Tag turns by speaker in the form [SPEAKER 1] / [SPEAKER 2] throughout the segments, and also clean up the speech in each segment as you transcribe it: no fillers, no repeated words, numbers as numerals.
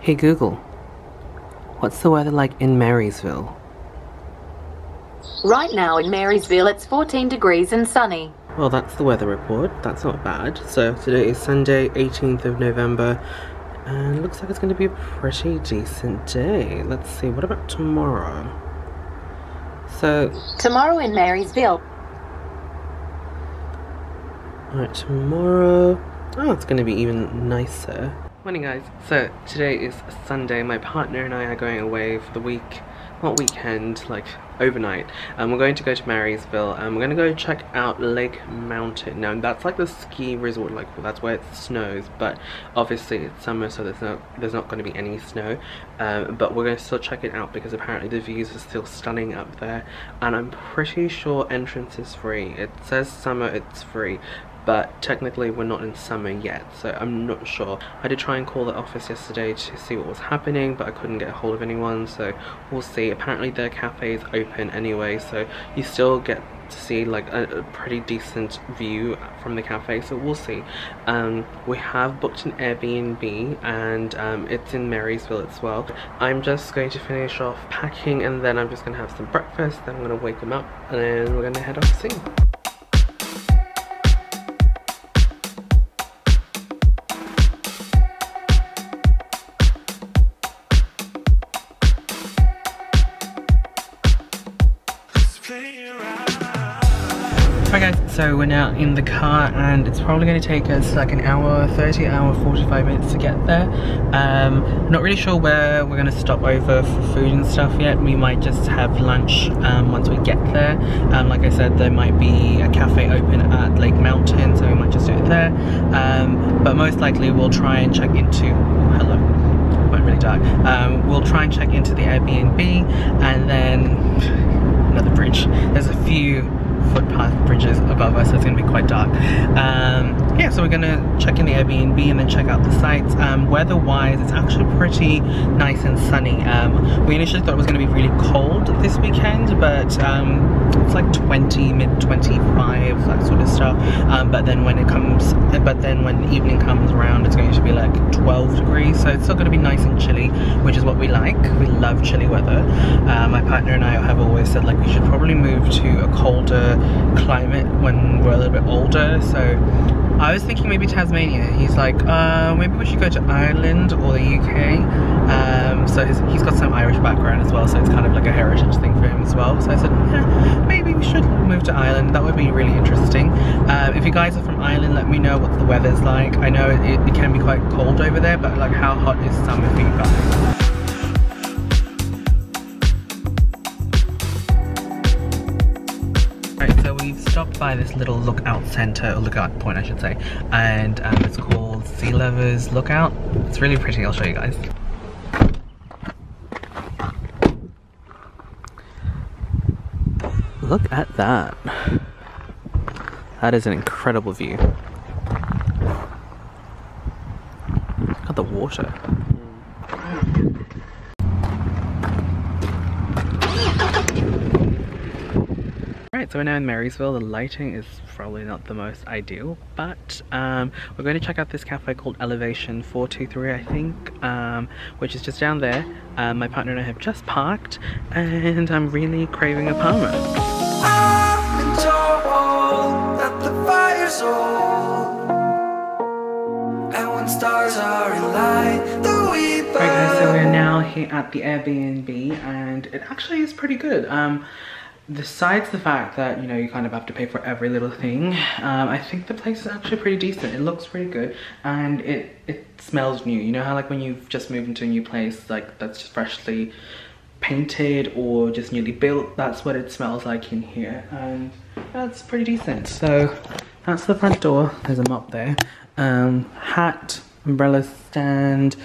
[SPEAKER 1] Hey Google, what's the weather like in Maryville?
[SPEAKER 2] Right now in Marysville it's 14 degrees and sunny.
[SPEAKER 1] Well, that's the weather report. That's not bad. So today is Sunday, 18th of November, and it looks like it's going to be a pretty decent day. Let's see, what about tomorrow? So
[SPEAKER 2] Tomorrow in Marysville.
[SPEAKER 1] Alright, tomorrow, oh, it's going to be even nicer. Morning guys, so today is Sunday. My partner and I are going away for the week, not weekend, like overnight. We're going to go to Marysville and we're going to go check out Lake Mountain. Now that's like the ski resort, like that's where it snows, but obviously it's summer, so there's not going to be any snow, but we're going to still check it out because apparently the views are still stunning up there, and I'm pretty sure entrance is free. It says summer it's free, but technically we're not in summer yet, so I'm not sure. I did try and call the office yesterday to see what was happening, but I couldn't get a hold of anyone, so we'll see. Apparently their cafe is open anyway, so you still get to see like a pretty decent view from the cafe, so we'll see. We have booked an Airbnb and it's in Marysville as well. I'm just going to finish off packing and then I'm just going to have some breakfast, then I'm going to wake them up and then we're going to head off soon. Alright guys, so we're now in the car and it's probably going to take us like an hour 30, hour 45 minutes to get there. Not really sure where we're going to stop over for food and stuff yet. We might just have lunch once we get there. Like I said, there might be a cafe open at Lake Mountain, so we might just do it there. But most likely we'll try and check into, hello, went really dark. We'll try and check into the Airbnb and then another bridge. There's a few footpath bridges above us, so it's going to be quite dark. Yeah, so we're going to check in the Airbnb and then check out the sites. Weather wise, it's actually pretty nice and sunny. We initially thought it was going to be really cold this weekend, but it's like 20, mid 25, that sort of stuff. But then when the evening comes around, it's going to be like 12 degrees, so it's still going to be nice and chilly, which is what we like. We love chilly weather. My partner and I have always said like we should probably move to a colder climate when we're a little bit older, so I was thinking maybe Tasmania. He's like, maybe we should go to Ireland or the UK. So he's got some Irish background as well, so it's kind of like a heritage thing for him as well. So I said, yeah, maybe we should move to Ireland. That would be really interesting. If you guys are from Ireland, let me know what the weather's like. I know it can be quite cold over there, but like how hot is summer for you guys? Stopped by this little lookout center, or lookout point I should say, and it's called Sea Lovers Lookout. It's really pretty, I'll show you guys. Look at that. That is an incredible view. Look at the water. So we're now in Marysville. The lighting is probably not the most ideal, but we're going to check out this cafe called Elevation 423, I think, which is just down there. My partner and I have just parked, and I'm really craving a Parma. I've been told that the fire's old, and when stars are in light, the weep. Alright guys, so we're now here at the Airbnb, and it actually is pretty good. Besides the fact that, you know, you kind of have to pay for every little thing, I think the place is actually pretty decent. It looks pretty good, and it smells new. You know how like when you've just moved into a new place, like that's just freshly painted or just newly built, that's what it smells like in here, and that's pretty decent. So that's the front door. There's a mop there. Hat, umbrella stand.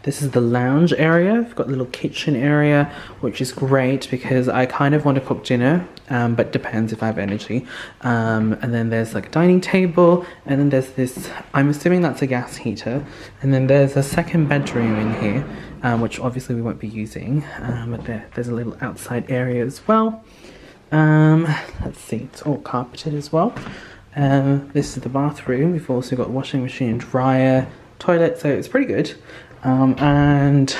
[SPEAKER 1] This is the lounge area. I've got a little kitchen area, which is great because I kind of want to cook dinner, but depends if I have energy. And then there's like a dining table, and then there's this, I'm assuming that's a gas heater. And then there's a second bedroom in here, which obviously we won't be using, but there's a little outside area as well. Let's see, it's all carpeted as well. This is the bathroom. We've also got washing machine and dryer, toilet, so it's pretty good. and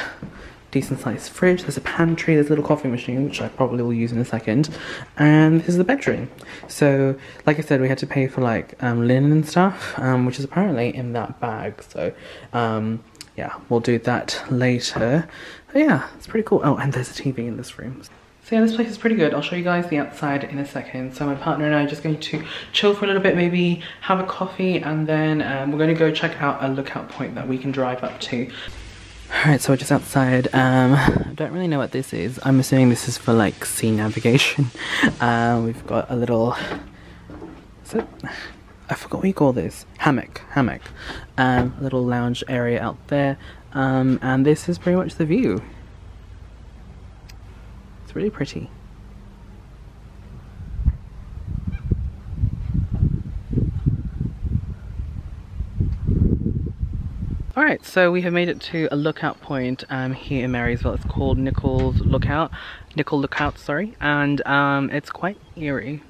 [SPEAKER 1] decent sized fridge. There's a pantry, there's a little coffee machine, which I probably will use in a second, and this is the bedroom. So like I said, we had to pay for like linen and stuff, which is apparently in that bag, so yeah, we'll do that later. But yeah, it's pretty cool. Oh, and there's a TV in this room. So yeah, this place is pretty good. I'll show you guys the outside in a second. So my partner and I are just going to chill for a little bit, maybe have a coffee, and then we're going to go check out a lookout point that we can drive up to. Alright, so we're just outside. I don't really know what this is. I'm assuming this is for like sea navigation. We've got a little, I forgot what you call this. Hammock. A little lounge area out there. And this is pretty much the view. It's really pretty. Alright, so we have made it to a lookout point here in Maryville. It's called Nickel Lookout, sorry, and it's quite eerie.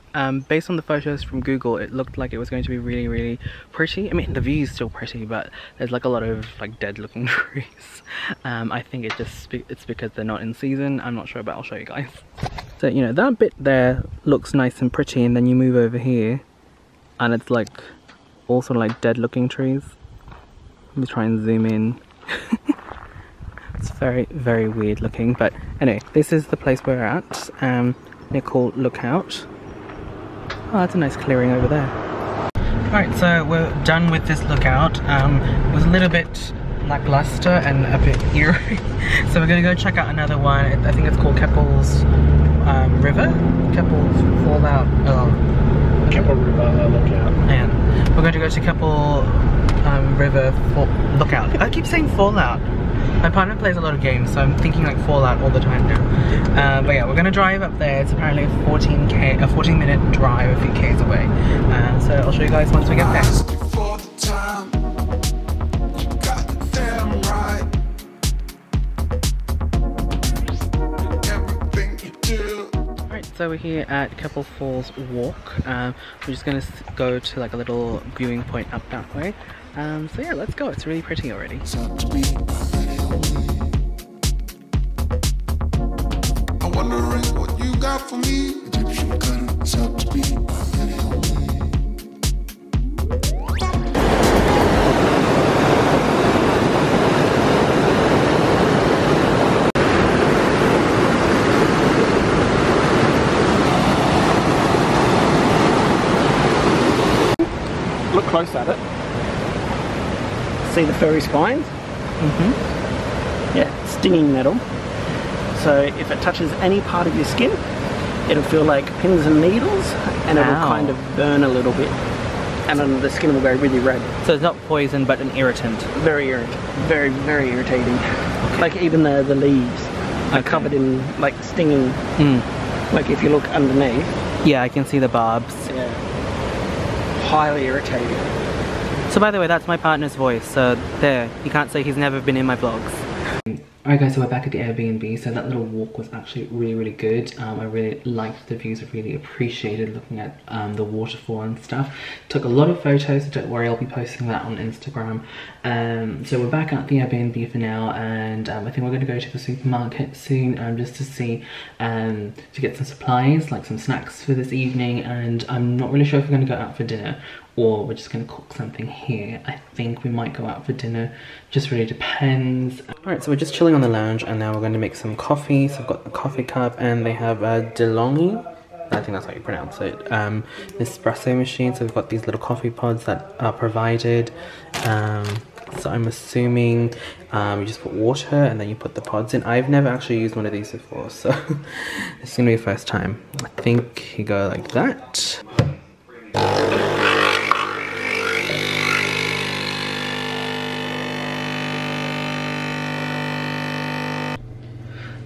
[SPEAKER 1] Based on the photos from Google, it looked like it was going to be really, really pretty. I mean, the view is still pretty, but there's like a lot of like dead looking trees. I think it's because they're not in season. I'm not sure, but I'll show you guys. So, you know, that bit there looks nice and pretty, and then you move over here and it's like also like dead looking trees. Let me try and zoom in. It's very, very weird looking, but anyway, this is the place we're at. Nickel Lookout. Oh, that's a nice clearing over there. Alright, so we're done with this lookout. It was a little bit lackluster and a bit eerie. So we're gonna go check out another one. I think it's called Keppel's River? Keppel's Fallout. Oh.
[SPEAKER 3] Keppel River Lookout.
[SPEAKER 1] And we're going to go to Keppel River Lookout. I keep saying Fallout. My partner plays a lot of games, so I'm thinking like Fallout all the time now. But yeah, we're gonna drive up there. It's apparently a 14-minute drive, a few k's away. So I'll show you guys once we get there. Alright, so we're here at Keppel Falls Walk. We're just gonna go to like a little viewing point up that way. So yeah, let's go. It's really pretty already.
[SPEAKER 4] For me, Egyptian gun, so to be.
[SPEAKER 3] Look close at it. See the furry spines? Yeah, stinging metal. So if it touches any part of your skin, it'll feel like pins and needles, and it'll kind of burn a little bit, and then the skin will go really red.
[SPEAKER 1] So it's not poison, but an irritant.
[SPEAKER 3] Very irritating. Very, very irritating. Okay. Like even the leaves are covered in like stinging. Like if you look underneath.
[SPEAKER 1] Yeah, I can see the barbs.
[SPEAKER 3] Yeah. Highly irritating.
[SPEAKER 1] So by the way, that's my partner's voice. So there, you can't say he's never been in my vlogs. Alright guys, so we're back at the Airbnb. So that little walk was actually really, really good. I really liked the views. I really appreciated looking at the waterfall and stuff. Took a lot of photos, so don't worry, I'll be posting that on Instagram. So we're back at the Airbnb for now, and I think we're going to go to the supermarket soon just to see, to get some supplies, like some snacks for this evening, and I'm not really sure if we're going to go out for dinner or we're just going to cook something here. I think we might go out for dinner, just really depends. Alright, so we're just chilling on the lounge, and now we're going to make some coffee. So I've got a coffee cup, and they have a DeLonghi, I think that's how you pronounce it, espresso machine. So we've got these little coffee pods that are provided. So I'm assuming you just put water and then you put the pods in. I've never actually used one of these before, so it's gonna be the first time. I think you go like that.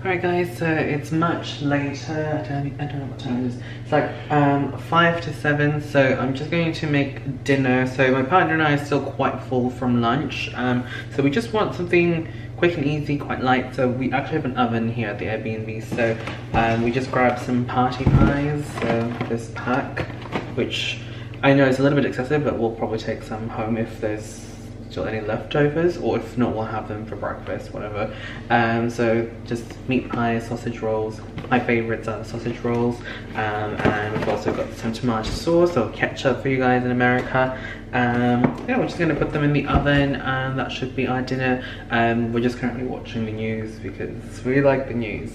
[SPEAKER 1] Alright guys, so it's much later. I don't know what time it is. It's like 5 to 7, so I'm just going to make dinner. So my partner and I are still quite full from lunch, so we just want something quick and easy, quite light. So we actually have an oven here at the Airbnb, so we just grabbed some party pies. So this pack, which I know is a little bit excessive, but we'll probably take some home if there's still any leftovers, or if not, we'll have them for breakfast, whatever. So just meat pies, sausage rolls. My favorites are the sausage rolls, and we've also got some tomato sauce or ketchup for you guys in America. Yeah, we're just gonna put them in the oven, and that should be our dinner. We're just currently watching the news because we like the news.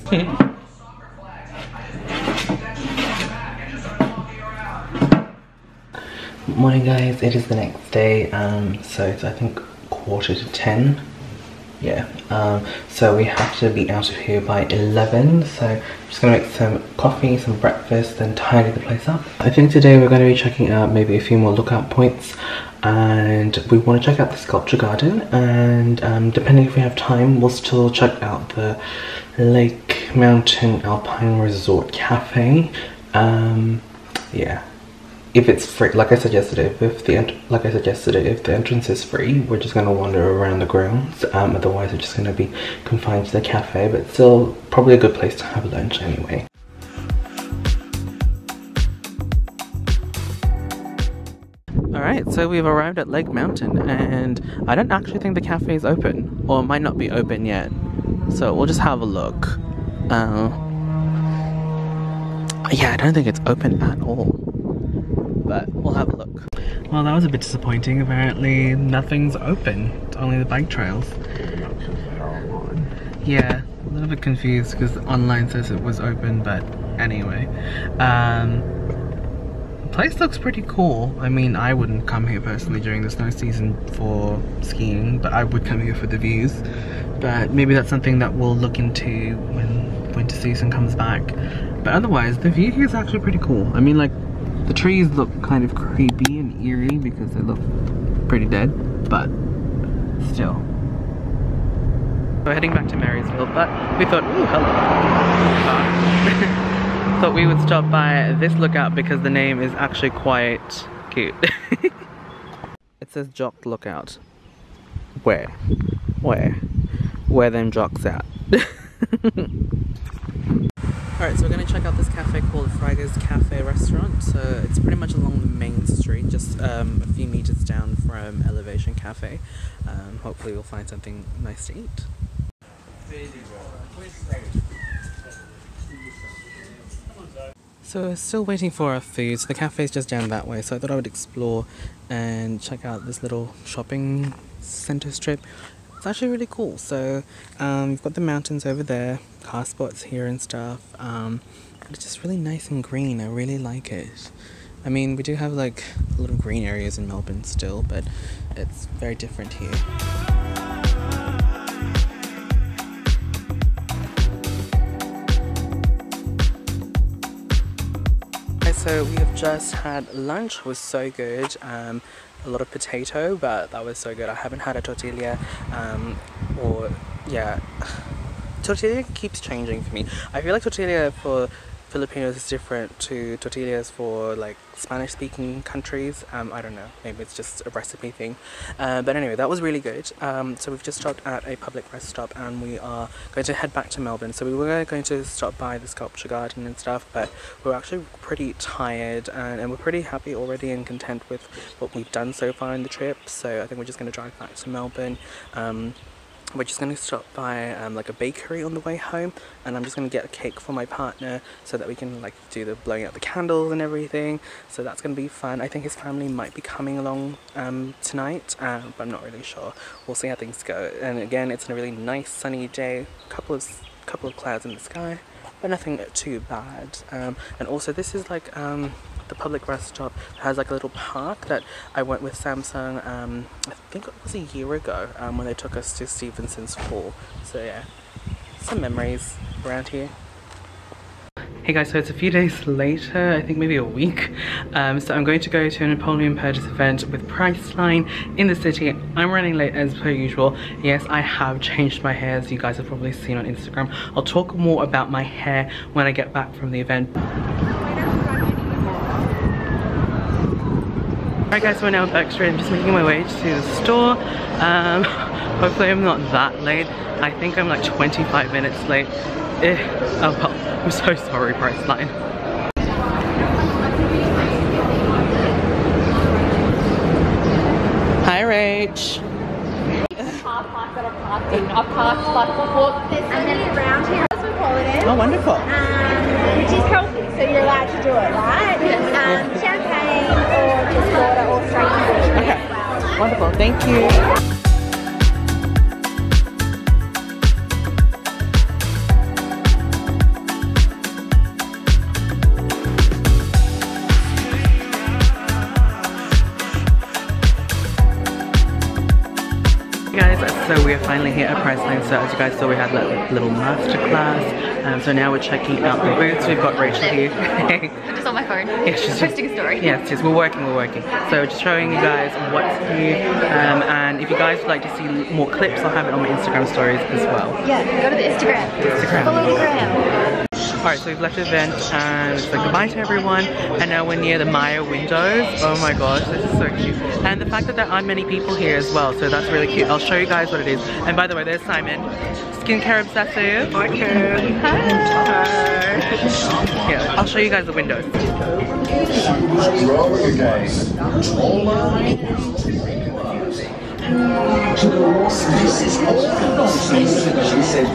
[SPEAKER 1] Morning guys, it is the next day, so it's I think 9:45. Yeah, so we have to be out of here by 11, so I'm just gonna make some coffee, some breakfast, and tidy the place up. I think today we're going to be checking out maybe a few more lookout points, and we want to check out the sculpture garden, and depending if we have time, we'll still check out the Lake Mountain Alpine Resort Cafe. Yeah. If it's free, like I said yesterday, if the entrance is free, we're just gonna wander around the grounds. Otherwise, we're just gonna be confined to the cafe, but still probably a good place to have lunch anyway. Alright, so we've arrived at Lake Mountain, and I don't actually think the cafe is open, or it might not be open yet. So we'll just have a look. Yeah, I don't think it's open at all. But we'll have a look. Well, that was a bit disappointing. Apparently nothing's open. It's only the bike trails. Yeah, a little bit confused because online says it was open, but anyway. The place looks pretty cool. I mean, I wouldn't come here personally during the snow season for skiing, but I would come here for the views. But maybe that's something that we'll look into when winter season comes back. But otherwise, the view here is actually pretty cool. I mean, like, the trees look kind of creepy and eerie because they look pretty dead, but still. We're heading back to Maryville, but we thought, ooh, hello. Thought we would stop by this lookout because the name is actually quite cute. It says Jock Lookout. Where? Where them jocks at? Alright, so we're going to check out this cafe called Fraiger's Cafe Restaurant. So it's pretty much along the main street, just a few meters down from Elevation Cafe. Hopefully we'll find something nice to eat. So we're still waiting for our food. So the cafe's just down that way, so I thought I would explore and check out this little shopping center strip. It's actually really cool. So you've got the mountains over there, car spots here and stuff. It's just really nice and green. I really like it. I mean, we do have like a lot of green areas in Melbourne still, but it's very different here. So we have just had lunch. It was so good. A lot of potato, but that was so good. I haven't had a tortilla, tortilla keeps changing for me. I feel like tortilla for Filipinos is different to tortillas for like Spanish speaking countries. I don't know, maybe it's just a recipe thing, but anyway, that was really good. So we've just stopped at a public rest stop and we are going to head back to Melbourne. So we were going to stop by the sculpture garden and stuff, but we're actually pretty tired and we're pretty happy already and content with what we've done so far in the trip. So I think we're just going to drive back to Melbourne. We're just going to stop by like a bakery on the way home, and I'm just going to get a cake for my partner so that we can like do the blowing out the candles and everything. So that's going to be fun. I think his family might be coming along tonight, but I'm not really sure. We'll see how things go. And again, it's a really nice sunny day, couple of clouds in the sky, but nothing too bad. And also this is like the public rest stop has like a little park that I went with Samsung, I think it was a year ago, when they took us to Stevenson's Fall. So yeah, some memories around here. Hey guys, so it's a few days later, I think maybe a week. So I'm going to go to a Napolean Perdis event with Priceline in the city. I'm running late as per usual. Yes, I have changed my hair, as you guys have probably seen on Instagram. I'll talk more about my hair when I get back from the event. Alright guys, so we're now at Burke Street. I'm just making my way to the store. Hopefully I'm not that late. I think I'm like 25 minutes late. Oh well, I'm so sorry, Priceline. Hi Rach.
[SPEAKER 5] I've passed like there's something around here, as we call it,
[SPEAKER 1] Oh, wonderful.
[SPEAKER 5] which is healthy, so you're allowed to do it, right? Champagne or just water or straight to the
[SPEAKER 1] Okay, wonderful. Thank you. Guys, so we are finally here at Priceline. So as you guys saw, we had that little masterclass. So now we're checking out the booths. We've got Rachel here.
[SPEAKER 5] I'm just on my phone.
[SPEAKER 1] Yeah, she's
[SPEAKER 5] posting a story.
[SPEAKER 1] Yes, we're working. So just showing you guys what's here. And if you guys would like to see more clips, I'll have it on my Instagram stories as well.
[SPEAKER 5] Yeah, go to the Instagram. Follow the gram.
[SPEAKER 1] Alright, so we've left the event and it's like goodbye to everyone, and now we're near the Maya windows. Oh my gosh, this is so cute. And the fact that there aren't many people here as well, so that's really cute. I'll show you guys what it is. And by the way, there's Simon, skincare obsessive. Hi Ken. Hi. Yeah, I'll show you guys the windows.
[SPEAKER 4] This is all the nonsense she said.